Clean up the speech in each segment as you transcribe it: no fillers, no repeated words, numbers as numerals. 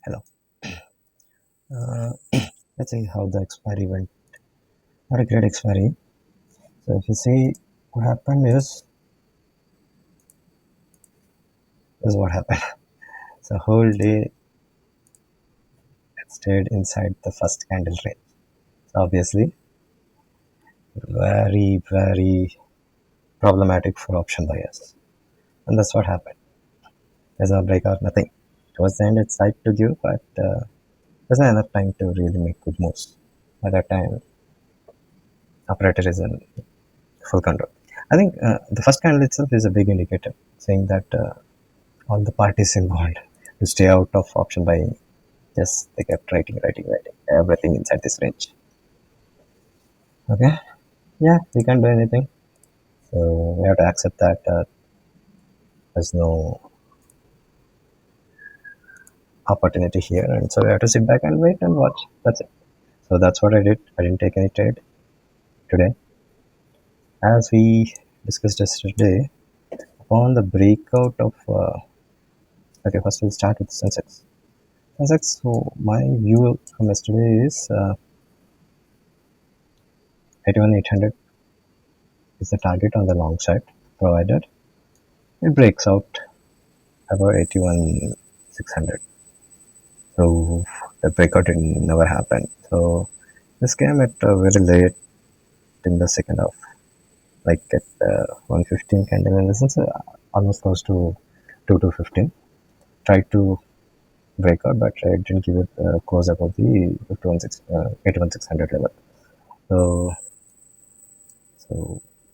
Hello. Uh, let's see how the expiry went. Not a great expiry. So if you see what happened is what happened. So whole day it stayed inside the first candle range. So obviously very problematic for option buyers. And that's what happened. There's no breakout, nothing. Towards the end it tried to give, but there's not enough time to really make good moves. By that time, operator is in full control. I think the first candle itself is a big indicator saying that all the parties involved to stay out of option buying. Just they kept writing everything inside this range. Okay, yeah, we can't do anything. So we have to accept that there's no opportunity here, and so we have to sit back and wait and watch. That's it. So that's what I did. I didn't take any trade today, as we discussed yesterday. Upon the breakout of okay, first we'll start with Sensex. Sensex. So my view from yesterday is 81,800 is the target on the long side, provided it breaks out about 81,600. So the breakout never happened. So this came at very late in the second half, like at 115 candle in the sense, almost close to 2 to 15. Tried to break out, but it didn't give it close above the 81,600 level. So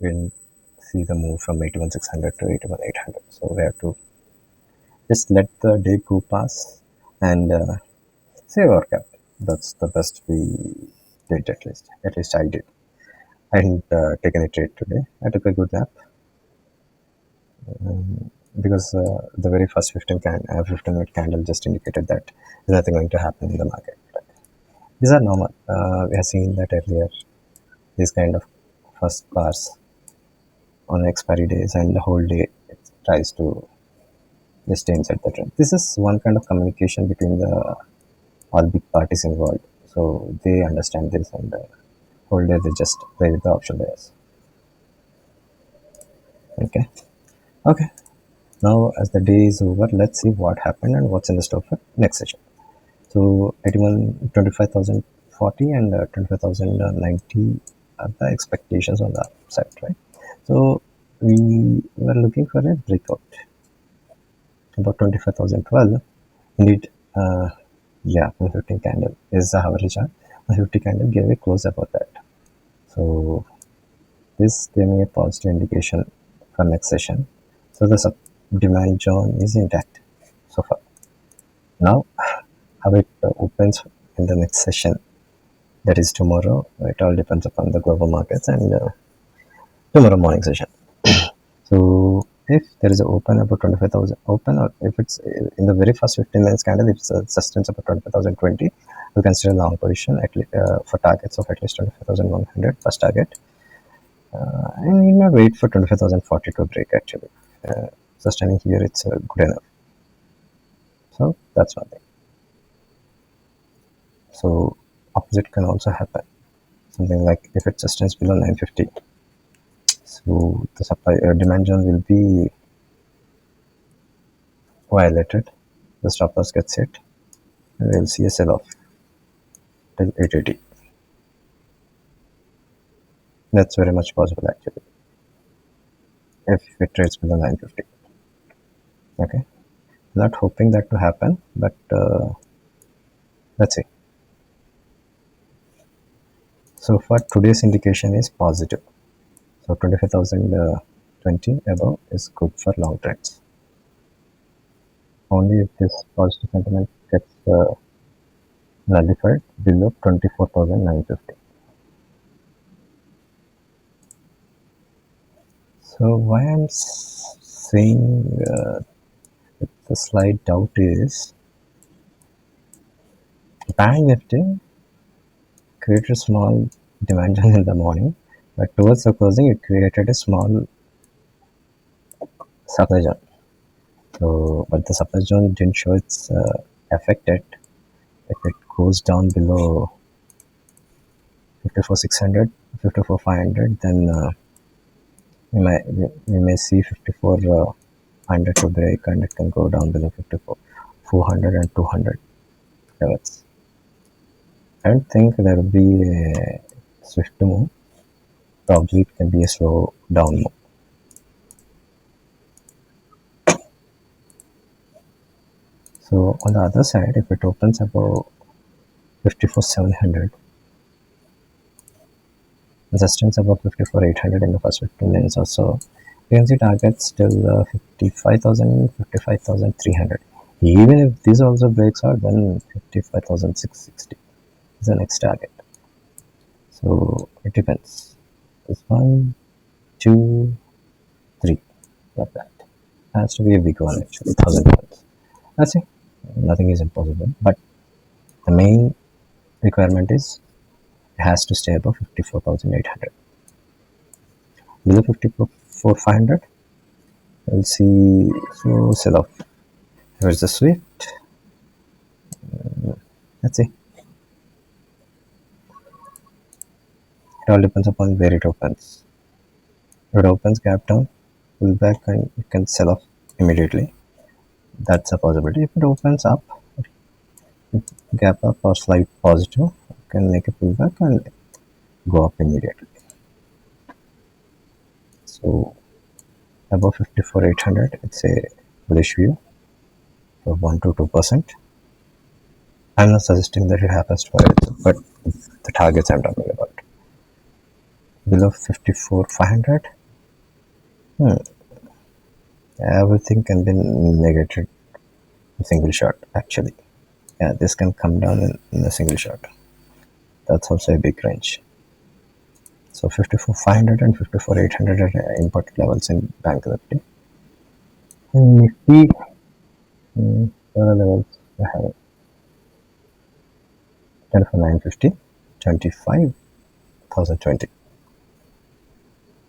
we didn't see the move from 81,600 to 81,800. So we have to just let the day go past and save our capital. That's the best we did, at least. At least I did. I didn't take any trade today. I took a good nap because the very first 15-minute candle just indicated that there's nothing going to happen in the market. But these are normal. We have seen that earlier. These kind of first bars on expiry days and the whole day it tries to just stay inside the trend. This is one kind of communication between the all big parties involved. So they understand this and whole day they just play with the option layers. Okay. Okay. Now as the day is over, let's see what happened and what's in the store for next session. So 25,040 and 25,090 are the expectations on the upside, right? So we were looking for a breakout about 25,012. Indeed, yeah, 115 candle is the average chart. 150 candle gave a close above that. So this gave me a positive indication for next session. So the demand zone is intact so far. Now, how it opens in the next session, that is tomorrow, it all depends upon the global markets and tomorrow morning session. So if there is an open about 25,000 open, or if it's in the very first 15 minutes candle, if it's a sustains about 25,020, we consider long position at least, for targets of at least 25,100 first target. And you may wait for 25,040 to break actually. Sustaining here, it's good enough. So that's one thing. So opposite can also happen. Something like if it sustains below 950, so the supply demand zone will be violated. The stop loss gets hit, and we'll see a sell-off till 880. That's very much possible actually if it trades below 950. Okay, not hoping that to happen, but let's see. So far today's indication is positive. So 25,020 above is good for long trends. Only if this positive sentiment gets nullified below 24,950. So why I'm saying the slight doubt is BankNifty created a small demand zone in the morning, but towards the closing it created a small supply zone. So, but the supply zone didn't show its effect yet. If it goes down below 54,600, 54,500, then we may see 54,100 to break, and it can go down below 54,400 and 200 levels. I don't think there will be a swift move. Probably it can be a slow down move. So on the other side, if it opens above 54,700, resistance above 54,800 in the first 15 minutes or so, you can see targets till 55,000, 55,300. Even if this also breaks out, then 55,660 is the next target. So it depends. This one, two, three, like that. Has to be a big one actually, 1,000 points. That's it. Nothing is impossible. But the main requirement is it has to stay above 54,800. Below 54,500, we'll see slow sell off. Here's the swift. Let's see. It all depends upon where it opens. If it opens gap down, pull back, and you can sell off immediately. That's a possibility. If it opens up, gap up or slight positive, you can make a pullback and go up immediately. So above 54,800, it's a bullish view for 1 to 2%. I'm not suggesting that it happens to itself, but the targets I'm talking about. Below 54,500, everything can be negated in single shot actually. Yeah, this can come down in a single shot. That's also a big range. So 54,500 and 54,800 are important levels in BankNifty. In Nifty, there are levels I have 24,950, 25,020.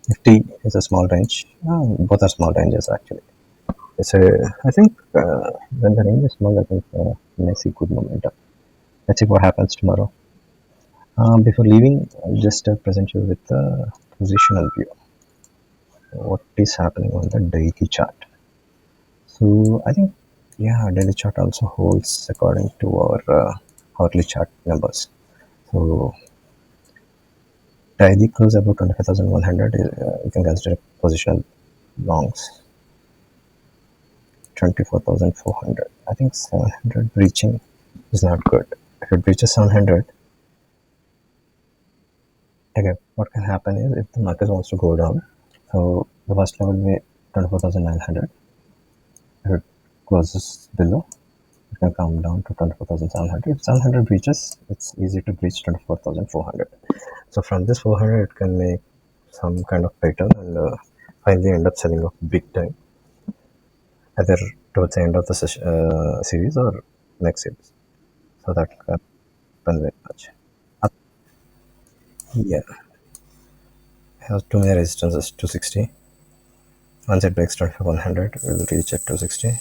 Nifty is a small range. Both are small ranges actually. So I think when the range is small, I think we may see good momentum. Let's see what happens tomorrow. Before leaving, I'll just present you with the positional view. What is happening on the daily chart? So I think, yeah, daily chart also holds according to our hourly chart numbers. So daily close about 25,100. You can consider positional longs. 24,400. I think 700 breaching is not good. If it breaches 700, again, what can happen is if the market wants to go down, so the first level will be 24,900. If it closes below, it can come down to 24,700. If 700 breaches, it's easy to breach 24,400. So from this 400, it can make some kind of pattern and finally end up selling off big time, either towards the end of the series or next series. So that can happen very much. Yeah, has too many resistances. 260. Once it breaks 100, we'll reach at 260.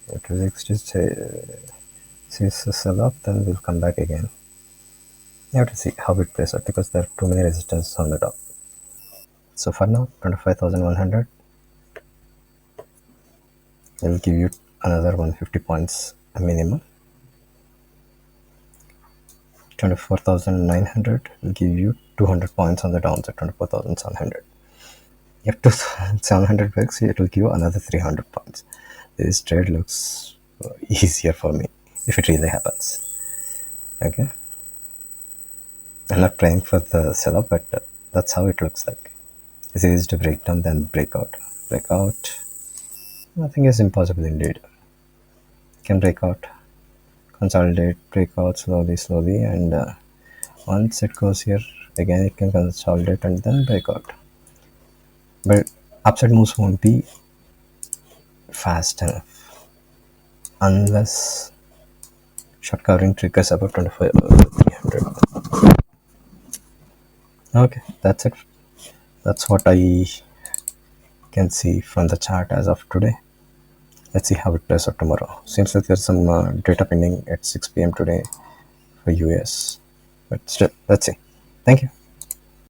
260 sees a sell off, then we'll come back again. You have to see how it plays out because there are too many resistances on the top. So for now, 25,100 will give you another 150 points a minimum. 24,900 will give you 200 points on the downside. 24,700. If 2,700 breaks, it will give you another 300 points. This trade looks easier for me if it really happens. Okay, I'm not praying for the sell-off, but that's how it looks like. It's easy to break down, then break out. Break out. Nothing is impossible indeed. Can break out, consolidate, break out slowly, and once it goes here, again it can consolidate and then break out. But upside moves won't be fast enough unless short covering triggers about 25,300. Okay, that's it. That's what I can see from the chart as of today. Let's see how it plays out tomorrow. Seems like there's some data pending at 6 p.m. today for US. But still, let's see. Thank you.